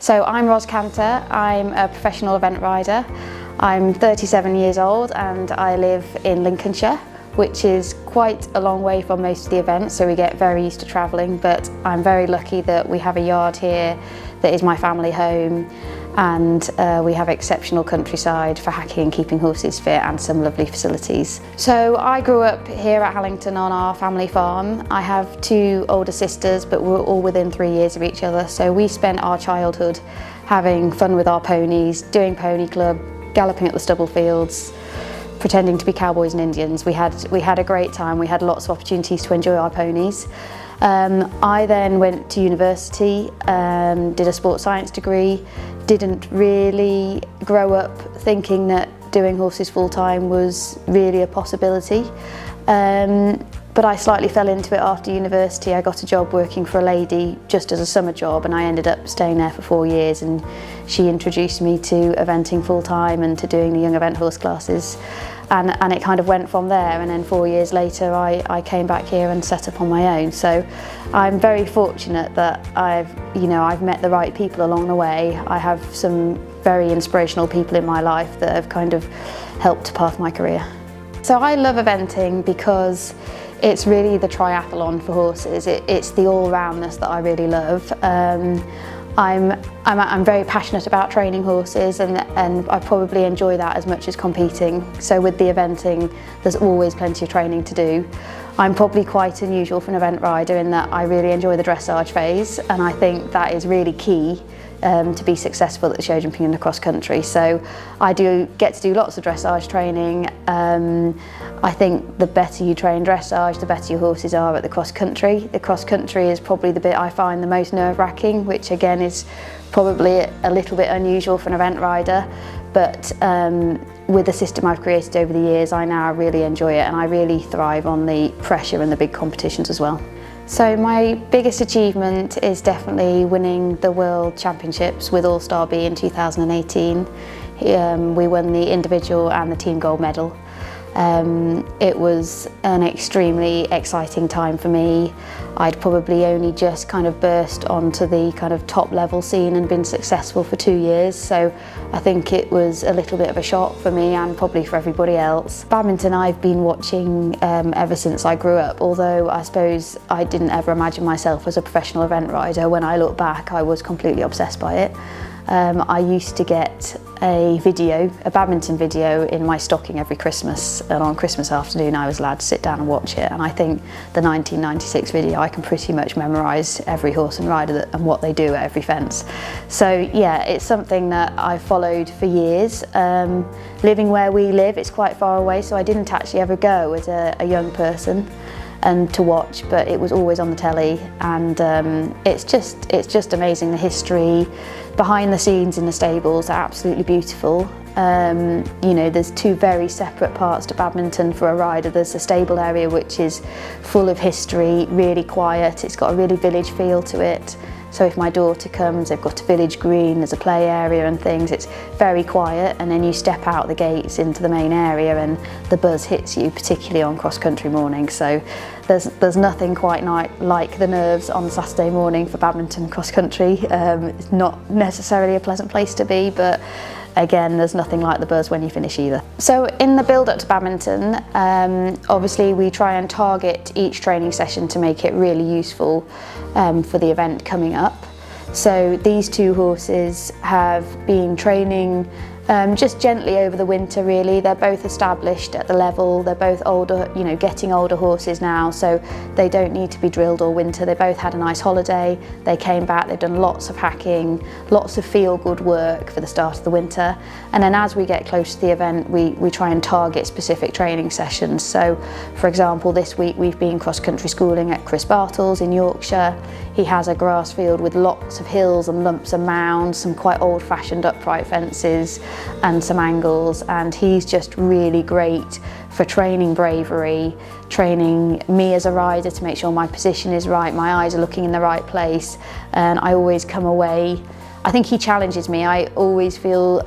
So I'm Canter, I'm a professional event rider. I'm 37 years old and I live in Lincolnshire, which is quite a long way from most of the events, so we get very used to travelling, but I'm very lucky that we have a yard here that is my family home, and we have exceptional countryside for hacking and keeping horses fit and some lovely facilities. So I grew up here at Hallington on our family farm. I have two older sisters, but we're all within 3 years of each other, so we spent our childhood having fun with our ponies, doing pony club, galloping up the stubble fields, pretending to be cowboys and Indians. We had a great time. We had lots of opportunities to enjoy our ponies. I then went to university, did a sports science degree, didn't really grow up thinking that doing horses full time was really a possibility. But I slightly fell into it after university. I got a job working for a lady just as a summer job, and I ended up staying there for 4 years, and she introduced me to eventing full time and to doing the young event horse classes. And it kind of went from there, and then 4 years later I came back here and set up on my own. So I'm very fortunate that I've met the right people along the way. I have some very inspirational people in my life that have kind of helped to path my career. So I love eventing because it's really the triathlon for horses. It's the all-roundness that I really love. I'm very passionate about training horses, and I probably enjoy that as much as competing. So with the eventing, there's always plenty of training to do. I'm probably quite unusual for an event rider in that I really enjoy the dressage phase, and I think that is really key to be successful at the show jumping and the cross country. So I do get to do lots of dressage training. I think the better you train dressage, the better your horses are at the cross country. The cross country is probably the bit I find the most nerve-wracking, which again is probably a little bit unusual for an event rider. But with the system I've created over the years, I now really enjoy it, and I really thrive on the pressure and the big competitions as well. So my biggest achievement is definitely winning the World Championships with All-Star B in 2018. We won the individual and the team gold medal. It was an extremely exciting time for me. I'd probably only just kind of burst onto the kind of top level scene and been successful for 2 years, so I think it was a little bit of a shock for me and probably for everybody else. Badminton I've been watching ever since I grew up, although I suppose I didn't ever imagine myself as a professional event rider. When I look back, I was completely obsessed by it. I used to get a badminton video in my stocking every Christmas, and on Christmas afternoon I was allowed to sit down and watch it, and I think the 1996 video I can pretty much memorise every horse and rider and what they do at every fence. So yeah, it's something that I've followed for years. Living where we live, it's quite far away, so I didn't actually ever go as a young person and to watch, but it was always on the telly, and it's just amazing. The history behind the scenes in the stables are absolutely beautiful. There's two very separate parts to badminton for a rider. There's the stable area, which is full of history, really quiet. It's got a really village feel to it. So if my daughter comes, they've got a village green, there's a play area and things. It's very quiet, and then you step out the gates into the main area and the buzz hits you, particularly on cross-country mornings. So there's nothing quite like the nerves on Saturday morning for badminton cross-country. It's not necessarily a pleasant place to be, but again, there's nothing like the buzz when you finish either. So in the build-up to badminton, obviously we try and target each training session to make it really useful for the event coming up. So these two horses have been training just gently over the winter really. They're both established at the level, they're both older, getting older horses now, so they don't need to be drilled all winter. They both had a nice holiday, they came back, they've done lots of hacking, lots of feel-good work for the start of the winter, and then as we get close to the event we try and target specific training sessions. So for example, this week we've been cross-country schooling at Chris Bartle's in Yorkshire. He has a grass field with lots of hills and lumps and mounds, some quite old-fashioned upright fences and some angles, and he's just really great for training bravery, training me as a rider to make sure my position is right, my eyes are looking in the right place, and I always come away, I think he challenges me. I always feel,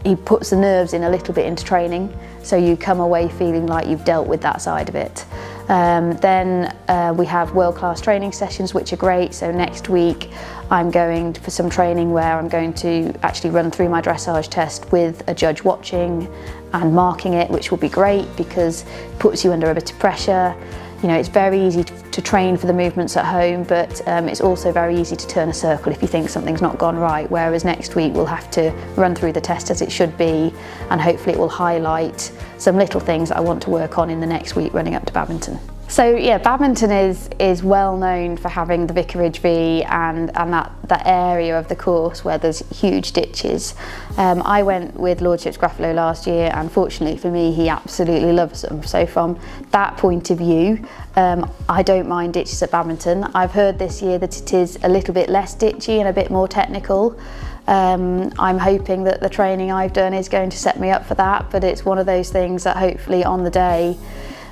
he puts the nerves in a little bit into training, so you come away feeling like you've dealt with that side of it. Then we have world-class training sessions, which are great. So next week I'm going for some training where I'm going to actually run through my dressage test with a judge watching and marking it, which will be great because it puts you under a bit of pressure. You know, it's very easy to train for the movements at home, but it's also very easy to turn a circle if you think something's not gone right, whereas next week we'll have to run through the test as it should be, and hopefully it will highlight some little things that I want to work on in the next week running up to Badminton. So yeah, Badminton is well known for having the Vicarage V and that area of the course where there's huge ditches. I went with Lordship's Gruffalo last year, and fortunately for me, he absolutely loves them. So from that point of view, I don't mind ditches at Badminton. I've heard this year that it is a little bit less ditchy and a bit more technical. I'm hoping that the training I've done is going to set me up for that, but it's one of those things that hopefully on the day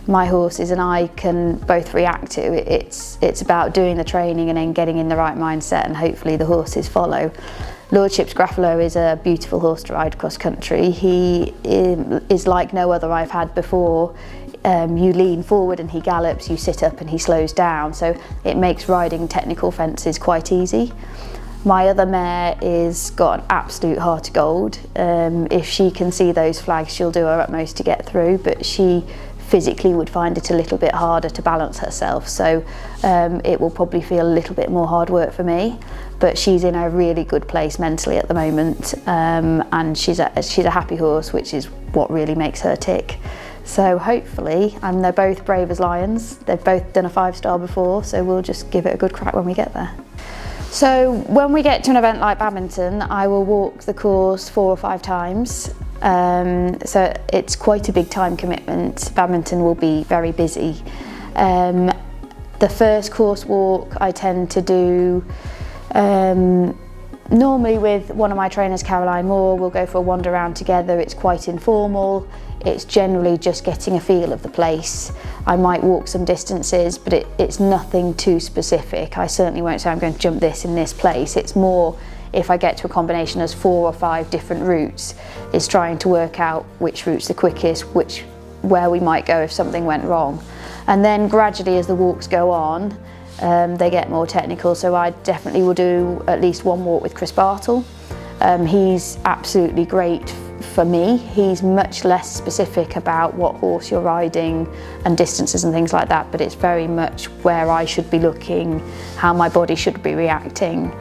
my horses and I can both react to. It's about doing the training and then getting in the right mindset, and hopefully the horses follow. Lordship's Gruffalo is a beautiful horse to ride cross country. He is like no other I've had before. You lean forward and he gallops, you sit up and he slows down, so it makes riding technical fences quite easy. My other mare is got an absolute heart of gold. If she can see those flags, she'll do her utmost to get through, but she physically would find it a little bit harder to balance herself, so it will probably feel a little bit more hard work for me, but she's in a really good place mentally at the moment, and she's a happy horse, which is what really makes her tick. So hopefully, and they're both brave as lions, they've both done a 5-star before, so we'll just give it a good crack when we get there. So when we get to an event like Badminton, I will walk the course 4 or 5 times. So it's quite a big time commitment. Badminton will be very busy. The first course walk I tend to do normally with one of my trainers, Caroline Moore. We'll go for a wander around together. It's quite informal. It's generally just getting a feel of the place. I might walk some distances, but it's nothing too specific. I certainly won't say I'm going to jump this in this place. It's more, if I get to a combination as 4 or 5 different routes, is trying to work out which route's the quickest, where we might go if something went wrong. And then gradually as the walks go on, they get more technical, so I definitely will do at least one walk with Chris Bartle. He's absolutely great for me. He's much less specific about what horse you're riding and distances and things like that, but it's very much where I should be looking, how my body should be reacting.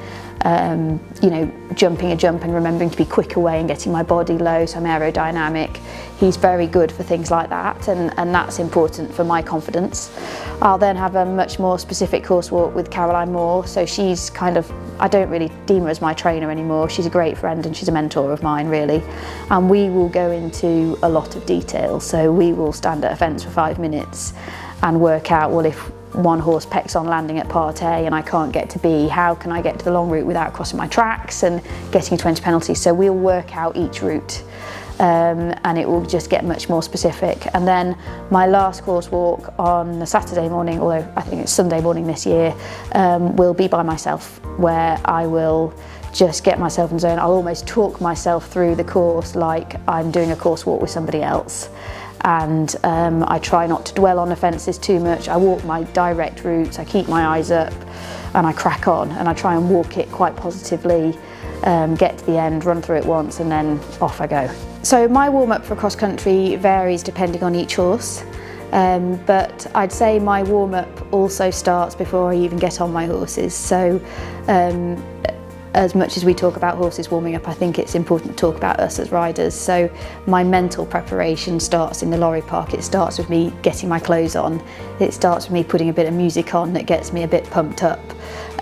You know, jumping a jump and remembering to be quick away and getting my body low, so I'm aerodynamic. He's very good for things like that, and that's important for my confidence. I'll then have a much more specific course walk with Caroline Moore, so she's kind of, I don't really deem her as my trainer anymore. She's a great friend and she's a mentor of mine, really. And we will go into a lot of detail, so we will stand at a fence for 5 minutes and work out, well, if one horse pecks on landing at part A and I can't get to B, how can I get to the long route without crossing my tracks and getting 20 penalties? So we'll work out each route, and it will just get much more specific. And then my last course walk on the Saturday morning, although I think it's Sunday morning this year, will be by myself, where I will just get myself in zone. I'll almost talk myself through the course like I'm doing a course walk with somebody else. And I try not to dwell on the fences too much. I walk my direct routes, I keep my eyes up, and I crack on, and I try and walk it quite positively, get to the end, run through it once, and then off I go. So my warm-up for cross country varies depending on each horse, but I'd say my warm-up also starts before I even get on my horses. So as much as we talk about horses warming up, I think it's important to talk about us as riders. So my mental preparation starts in the lorry park. It starts with me getting my clothes on. It starts with me putting a bit of music on that gets me a bit pumped up.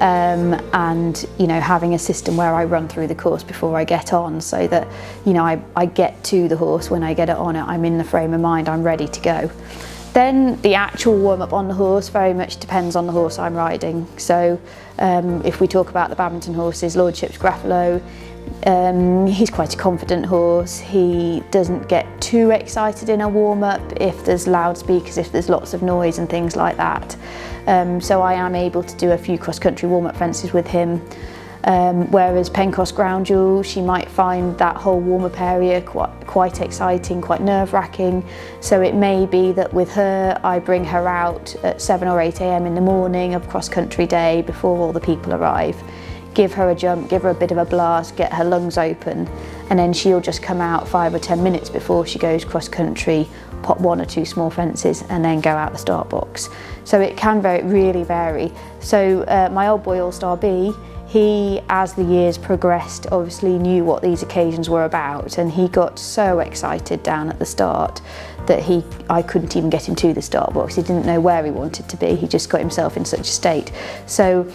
And you know, having a system where I run through the course before I get on, so that, you know, I get to the horse when I get it on it, I'm in the frame of mind, I'm ready to go. Then the actual warm-up on the horse very much depends on the horse I'm riding. So if we talk about the Badminton horses, Lordship's Gruffalo, he's quite a confident horse. He doesn't get too excited in a warm-up if there's loudspeakers, if there's lots of noise and things like that. So I am able to do a few cross-country warm-up fences with him. Whereas Pencross Ground Jewel, she might find that whole warm-up area quite exciting, quite nerve-wracking. So it may be that with her, I bring her out at 7 or 8 a.m. in the morning of cross-country day before all the people arrive. give her a jump, give her a bit of a blast, get her lungs open, and then she'll just come out 5 or 10 minutes before she goes cross country, pop 1 or 2 small fences and then go out the start box. So it can really vary. So my old boy All-Star B, he, as the years progressed, obviously knew what these occasions were about, and he got so excited down at the start that I couldn't even get him to the start box. He didn't know where he wanted to be. He just got himself in such a state. So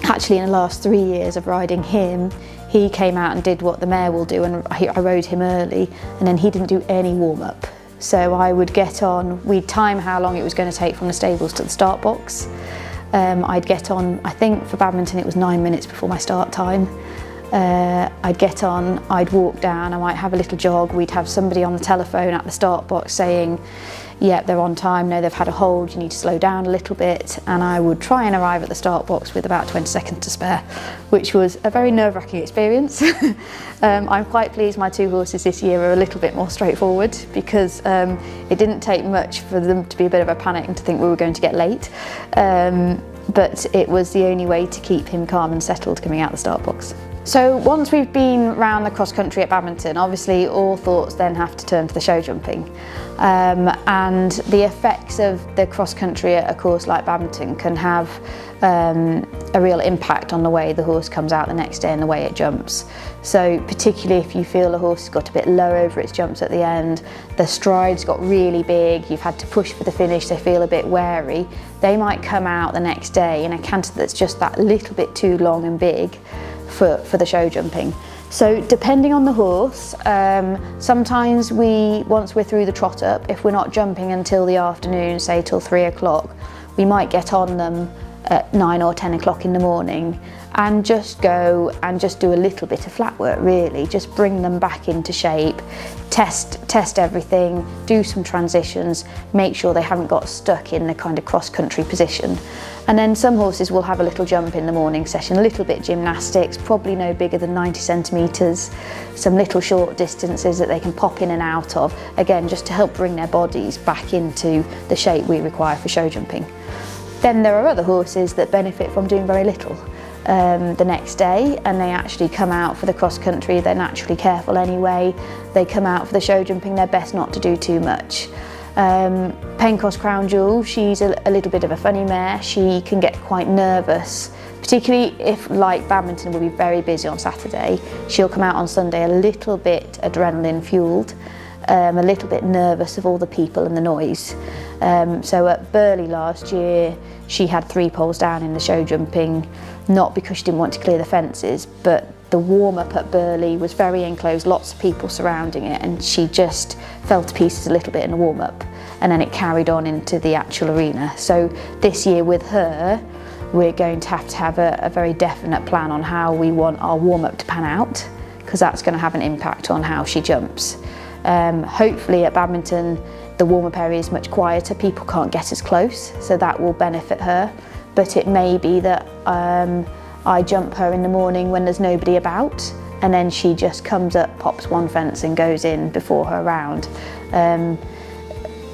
actually in the last 3 years of riding him, he came out and did what the mare will do, and I rode him early, and then he didn't do any warm-up. So I would get on, we'd time how long it was going to take from the stables to the start box. I'd get on, I think for badminton it was 9 minutes before my start time. I'd get on, I'd walk down, I might have a little jog, we'd have somebody on the telephone at the start box saying, yeah, they're on time, no, they've had a hold, you need to slow down a little bit, and I would try and arrive at the start box with about 20 seconds to spare, which was a very nerve-wracking experience. I'm quite pleased my 2 horses this year are a little bit more straightforward, because it didn't take much for them to be a bit of a panic and to think we were going to get late. But it was the only way to keep him calm and settled coming out the start box. So once we've been round the cross country at Badminton, obviously all thoughts then have to turn to the show jumping. And the effects of the cross country at a course like Badminton can have a real impact on the way the horse comes out the next day and the way it jumps. So particularly if you feel the horse has got a bit low over its jumps at the end, the strides got really big, you've had to push for the finish, they feel a bit wary, they might come out the next day in a canter that's just that little bit too long and big for the show jumping. So depending on the horse, sometimes once we're through the trot up, if we're not jumping until the afternoon, say till 3 o'clock, we might get on them at 9 or 10 o'clock in the morning and just go and just do a little bit of flat work really, just bring them back into shape, test everything, do some transitions, make sure they haven't got stuck in the kind of cross-country position. And then some horses will have a little jump in the morning session, a little bit gymnastics, probably no bigger than 90 centimetres, some little short distances that they can pop in and out of, again just to help bring their bodies back into the shape we require for show jumping. Then there are other horses that benefit from doing very little the next day, and they actually come out for the cross country, they're naturally careful anyway, they come out for the show jumping, they're best not to do too much. Cross Crown Jewel, she's a little bit of a funny mare, she can get quite nervous, particularly if, like Badminton, will be very busy on Saturday, she'll come out on Sunday a little bit adrenaline fueled, a little bit nervous of all the people and the noise. So at Burley last year, she had 3 poles down in the show jumping, not because she didn't want to clear the fences, but the warm-up at Burley was very enclosed, lots of people surrounding it, and she just fell to pieces a little bit in the warm-up, and then it carried on into the actual arena. So this year with her, we're going to have a very definite plan on how we want our warm-up to pan out, because that's going to have an impact on how she jumps. Hopefully at Badminton, the warm-up area is much quieter, people can't get as close, so that will benefit her. But it may be that I jump her in the morning when there's nobody about, and then she just comes up, pops 1 fence and goes in before her round.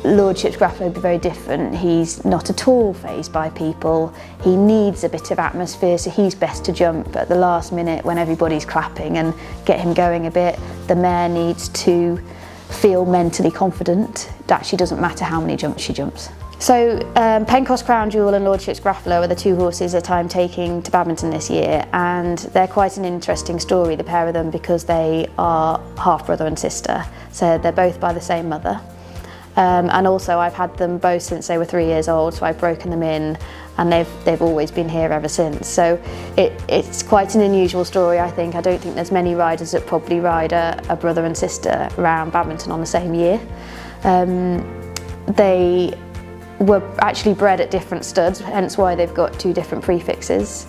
Lordship's Grappler would be very different. He's not at all fazed by people. He needs a bit of atmosphere, so he's best to jump at the last minute when everybody's clapping and get him going a bit. The mare needs to feel mentally confident. It actually doesn't matter how many jumps she jumps. So Cross Crown Jewel and Lordship's Grappler are the 2 horses that I'm taking to Badminton this year, and they're quite an interesting story, the pair of them, because they are half brother and sister, so they're both by the same mother. And also I've had them both since they were 3 years old, so I've broken them in, and they've always been here ever since. So it's quite an unusual story, I think. I don't think there's many riders that probably ride a brother and sister around Badminton on the same year. They were actually bred at different studs, hence why they've got 2 different prefixes.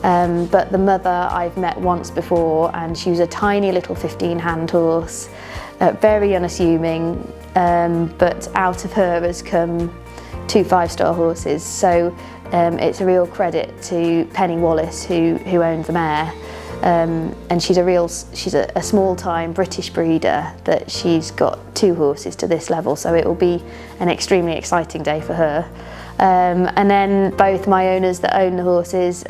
But the mother I've met once before, and she was a tiny little 15-hand horse, very unassuming, but out of her has come 2 5-star horses. So it's a real credit to Penny Wallace, who owned the mare. And she's a small-time British breeder that she's got 2 horses to this level, so it will be an extremely exciting day for her. And then both my owners that own the horses,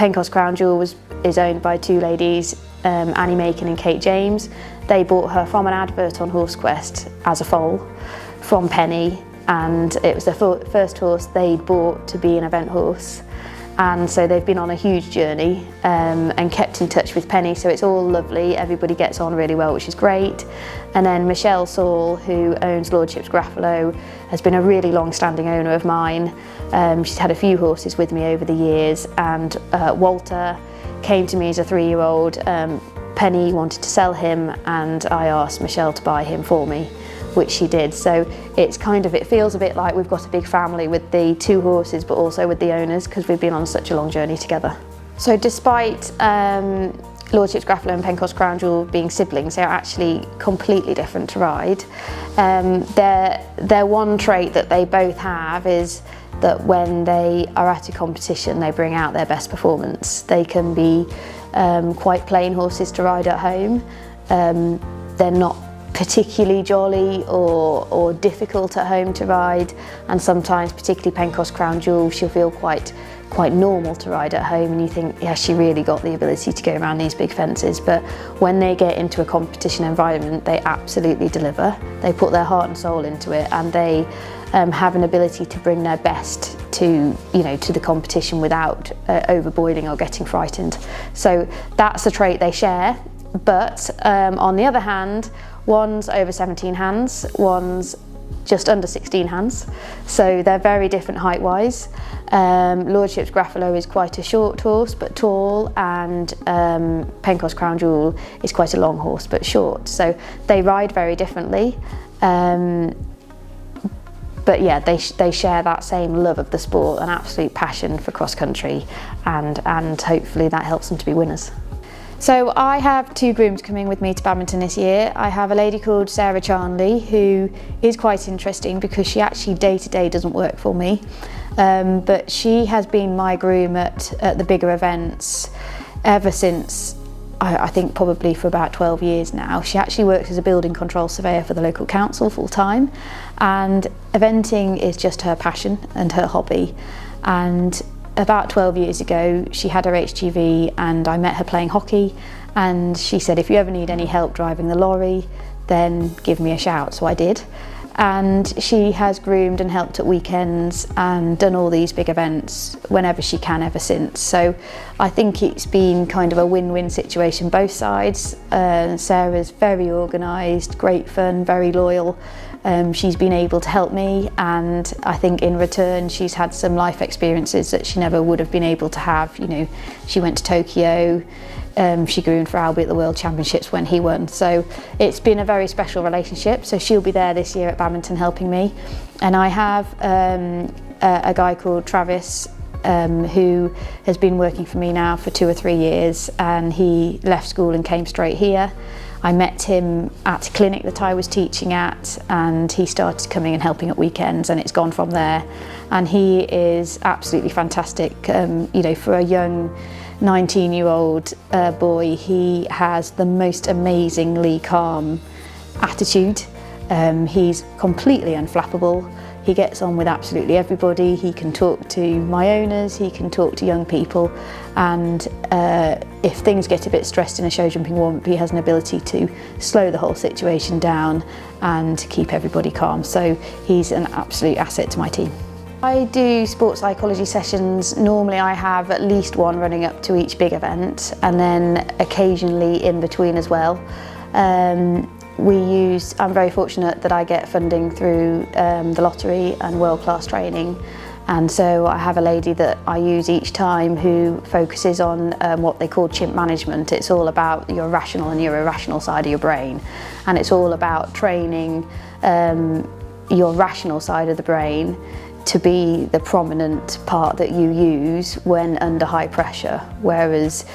Pencross Crown Jewel is owned by two ladies, Annie Macon and Kate James. They bought her from an advert on HorseQuest as a foal from Penny, and it was the first horse they'd bought to be an event horse. And so they've been on a huge journey and kept in touch with Penny, so it's all lovely. Everybody gets on really well, which is great. And then Michelle Saul, who owns Lordships Graffalo, has been a really long-standing owner of mine. She's had a few horses with me over the years, and Walter came to me as a 3-year-old. Penny wanted to sell him, and I asked Michelle to buy him for me, which she did. So it feels a bit like we've got a big family with the 2 horses, but also with the owners, because we've been on such a long journey together. So despite Lordships Graffalo and Pencross Crown Jewel being siblings, they're actually completely different to ride. Their one trait that they both have is that when they are at a competition, they bring out their best performance. They can be quite plain horses to ride at home. They're not particularly jolly or difficult at home to ride, and sometimes, particularly Pencross Crown Jewel, she'll feel quite normal to ride at home, and you think, yeah, she really got the ability to go around these big fences. But when they get into a competition environment, they absolutely deliver. They put their heart and soul into it, and they have an ability to bring their best to the competition without overboiling or getting frightened. So that's a trait they share. But on the other hand, one's over 17 hands, one's just under 16 hands, so they're very different height-wise. Lordships Graffalo is quite a short horse but tall, and Pencross Crown Jewel is quite a long horse but short, so they ride very differently. But yeah, they share that same love of the sport, an absolute passion for cross-country, and hopefully that helps them to be winners. So I have 2 grooms coming with me to Badminton this year. I have a lady called Sarah Charnley, who is quite interesting because she actually day-to-day doesn't work for me. But she has been my groom at the bigger events ever since, I think probably for about 12 years now. She actually works as a building control surveyor for the local council full-time, and eventing is just her passion and her hobby. And about 12 years ago, she had her HGV, and I met her playing hockey, and she said, if you ever need any help driving the lorry, then give me a shout. So I did, and she has groomed and helped at weekends and done all these big events whenever she can ever since. So I think it's been kind of a win-win situation, both sides. Sarah's very organised, great fun, very loyal. She's been able to help me, and I think in return she's had some life experiences that she never would have been able to have. She went to Tokyo, she groomed for Albie at the World Championships when he won, so it's been a very special relationship. So she'll be there this year at Badminton helping me, and I have a guy called Travis who has been working for me now for 2 or 3 years, and he left school and came straight here. I met him at a clinic that I was teaching at, and he started coming and helping at weekends, and it's gone from there. And he is absolutely fantastic. For a young 19-year-old boy, he has the most amazingly calm attitude. He's completely unflappable. He gets on with absolutely everybody. He can talk to my owners, he can talk to young people, and if things get a bit stressed in a show jumping warm-up, he has an ability to slow the whole situation down and keep everybody calm. So he's an absolute asset to my team. I do sports psychology sessions. Normally I have at least one running up to each big event, and then occasionally in between as well. I'm very fortunate that I get funding through the lottery and world-class training, and so I have a lady that I use each time who focuses on what they call chimp management. It's all about your rational and your irrational side of your brain, and it's all about training your rational side of the brain to be the prominent part that you use when under high pressure, whereas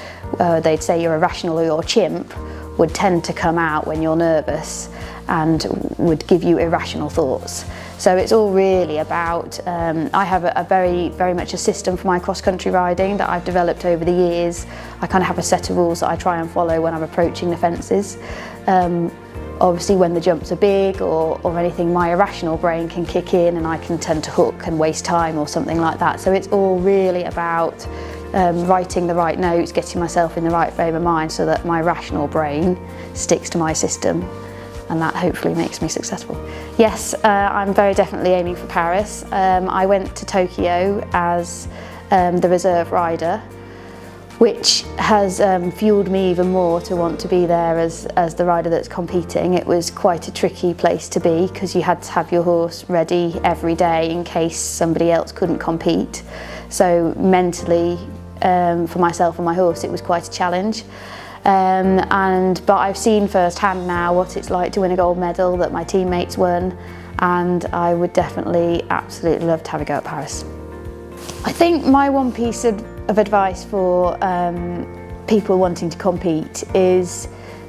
they'd say your irrational or your chimp would tend to come out when you're nervous and would give you irrational thoughts. So it's all really about, I have a very much a system for my cross-country riding that I've developed over the years. I kind of have a set of rules that I try and follow when I'm approaching the fences. Obviously when the jumps are big or anything, my irrational brain can kick in and I can tend to hook and waste time or something like that. So it's all really about writing the right notes, getting myself in the right frame of mind so that my rational brain sticks to my system, and that hopefully makes me successful. Yes, I'm very definitely aiming for Paris. I went to Tokyo as the reserve rider, which has fueled me even more to want to be there as the rider that's competing. It was quite a tricky place to be because you had to have your horse ready every day in case somebody else couldn't compete. So mentally, for myself and my horse, it was quite a challenge. But I've seen firsthand now what it's like to win a gold medal that my teammates won, and I would definitely absolutely love to have a go at Paris. I think my one piece of advice for people wanting to compete is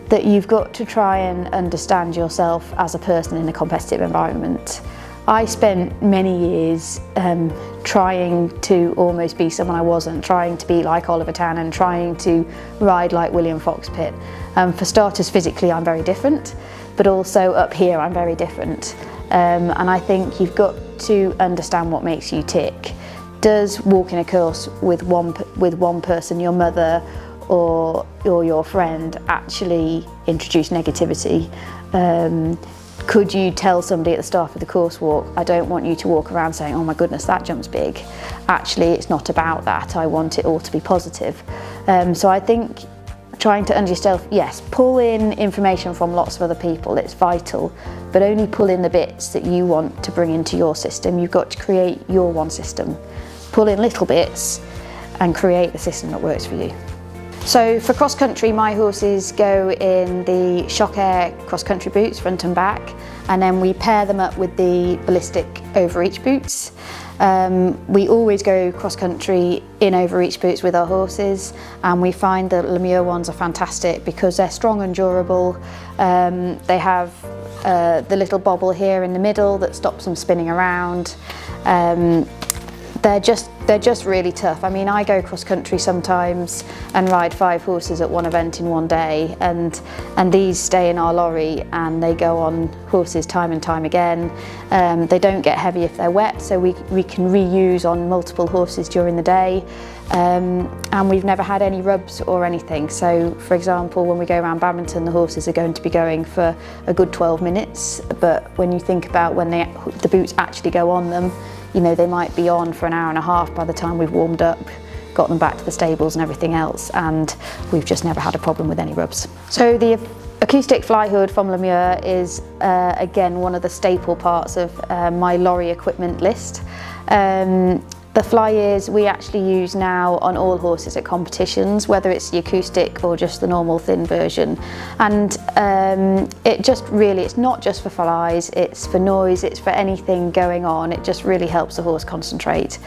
that you've got to try and understand yourself as a person in a competitive environment. I spent many years trying to almost be someone I wasn't, trying to be like Oliver Tannen, trying to ride like William Fox-Pitt. For starters, physically I'm very different, but also up here I'm very different. And I think you've got to understand what makes you tick. Does walking a course with one person, your mother or your friend, actually introduce negativity? Could you tell somebody at the start of the course walk, I don't want you to walk around saying, oh my goodness, that jump's big. Actually, it's not about that. I want it all to be positive. So I think trying to understand yourself, yes, pull in information from lots of other people, it's vital, but only pull in the bits that you want to bring into your system. You've got to create your one system. Pull in little bits and create the system that works for you. So for cross country, my horses go in the Shock Air cross country boots, front and back, and then we pair them up with the ballistic overreach boots. We always go cross country in overreach boots with our horses, and we find that Lemure ones are fantastic because they're strong and durable. They have the little bobble here in the middle that stops them spinning around. They're just really tough. I mean, I go cross country sometimes and ride 5 horses at one event in one day, and these stay in our lorry and they go on horses time and time again. They don't get heavy if they're wet, so we can reuse on multiple horses during the day. And we've never had any rubs or anything. So for example, when we go around Badminton, the horses are going to be going for a good 12 minutes, but when you think about when the boots actually go on them, you know, they might be on for an hour and a half by the time we've warmed up, got them back to the stables and everything else, and we've just never had a problem with any rubs. So the acoustic fly hood from Lemure is again one of the staple parts of my lorry equipment list. The fly ears we actually use now on all horses at competitions, whether it's the acoustic or just the normal thin version. And it's not just for flies, it's for noise, it's for anything going on. It just really helps the horse concentrate.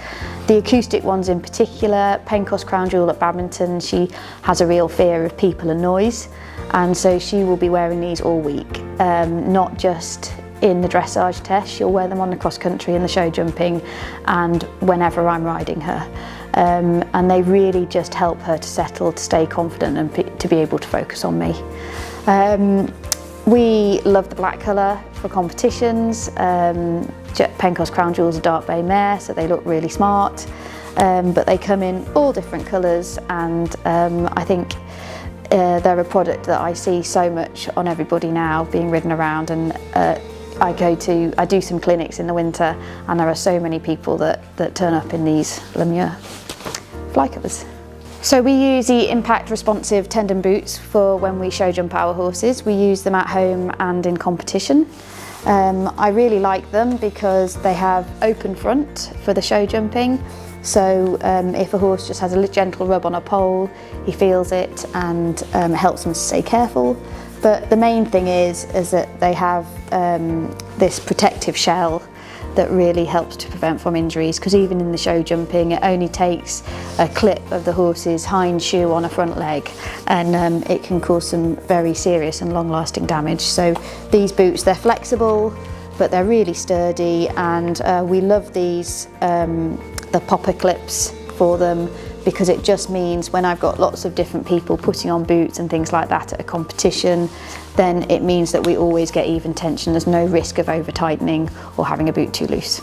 The acoustic ones in particular, Pencross Crown Jewel at Badminton, she has a real fear of people and noise, and so she will be wearing these all week, not just in the dressage test. She'll wear them on the cross country and the show jumping, and whenever I'm riding her. And they really just help her to settle, to stay confident and to be able to focus on me. We love the black colour for competitions. Pencross Crown Jewel's a dark bay mare, so they look really smart. But they come in all different colours, and I think they're a product that I see so much on everybody now being ridden around, and I do some clinics in the winter, and there are so many people that turn up in these Lemure fly colours. So we use the impact responsive tendon boots for when we show jump our horses. We use them at home and in competition. I really like them because they have open front for the show jumping. So if a horse just has a gentle rub on a pole, he feels it and helps him to stay careful. But the main thing is that they have this protective shell that really helps to prevent from injuries, because even in the show jumping, it only takes a clip of the horse's hind shoe on a front leg, and it can cause some very serious and long-lasting damage. So these boots, they're flexible, but they're really sturdy, and we love these, the popper clips for them, because it just means when I've got lots of different people putting on boots and things like that at a competition, then it means that we always get even tension. There's no risk of over tightening or having a boot too loose.